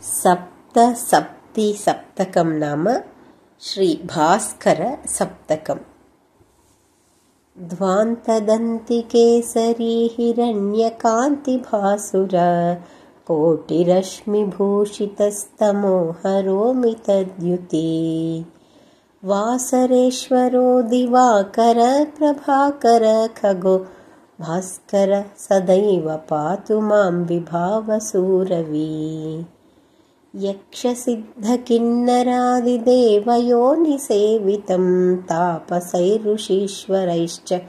सप्तसप्तिसप्तकं नाम श्रीभास्करसप्तकम्। ध्वान्तदन्तिकेसरी हिरण्यकान्तिभासुर कोटिरश्मिभूषितस्तमोहरोमि तद्युति वासरेश्वरो दिवाकर प्रभाकर खगो भास्कर सदैव पातु मां विभावसूरवी। यक्षसिद्धकिन्नरादिदेवयोनिसेवितं तापसैऋषीश्वरैश्च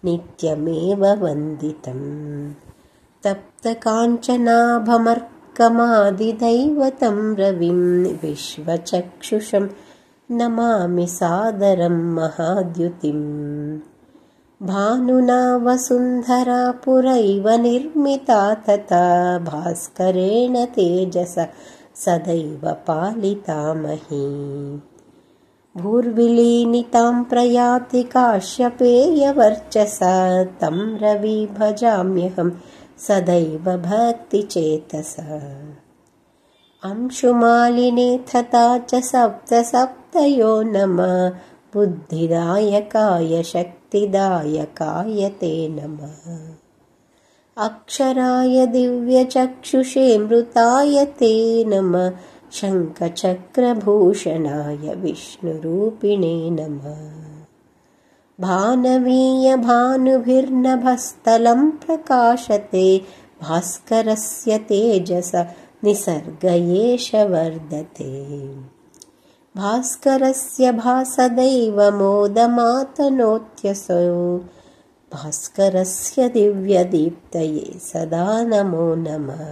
नित्यमेव वन्दितम्। तप्तकाञ्चनाभमर्कमादिदैवतं रविं विश्वचक्षुषं नमामि सादरं महाद्युतिम्। भानुना वसुन्धरा पुरैव निर्मिता तथा भास्करेण तेजसा सदैव पालिता मही। भूर्विलीनितां प्रयाति काश्यपेयवर्चसा तं रवि भजाम्यहं सदैव भक्तिचेतसा। अंशुमालिने तथा च सप्तसप्तयो नमः बुद्धिदायकाय शक्तिदायकाय ते नमः। अक्षराय दिव्यचक्षुषे मृताय ते नमः शङ्खचक्रभूषणाय विष्णुरूपिणे नमः। भानवीय भानुभिर्नभस्थलं प्रकाशते भास्करस्य तेजसा निसर्ग एष वर्धते। भास्करस्य भासदैव मोदमातनोत्यसौ भास्करस्य दिव्यदीप्तये सदा नमो नमः।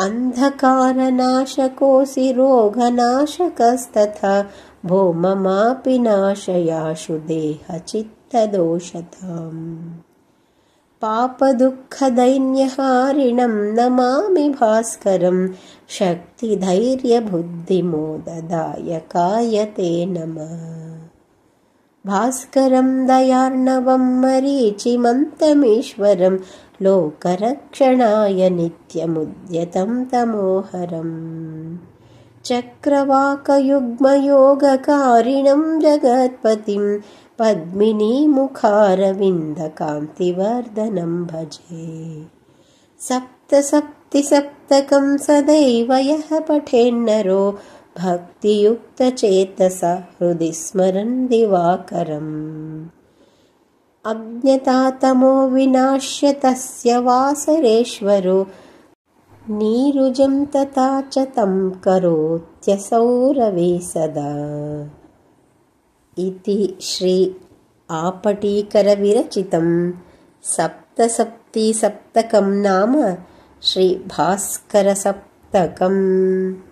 अन्धकारनाशकोऽसि रोगनाशकस्तथा भौममापि नाशयाशु देहचित्तदोषताम्। पापदुःखदैन्यहारिणं नमामि भास्करं शक्तिधैर्यबुद्धिमोददायकाय ते नमः। भास्करं दयार्णवं मरीचिमन्तमीश्वरं लोकरक्षणाय नित्यमुद्यतं तमोहरम्। चक्रवाकयुग्मयोगकारिणं जगत्पतिं पद्मिनीमुखारविन्दकान्तिवर्धनं भजे। सप्तसप्तिसप्तकं सदैव यः पठेन्नरो भक्तियुक्तचेतसा हृदि स्मरन् दिवाकरम्। अज्ञतातमो विनाश्य तस्य वासरेश्वरो नीरुजं तथा च तं करोत्यसौ रविः सदा। इति श्री आपटीकरविरचितं सप्तसप्तिसप्तकं नाम श्रीभास्करसप्तकम्।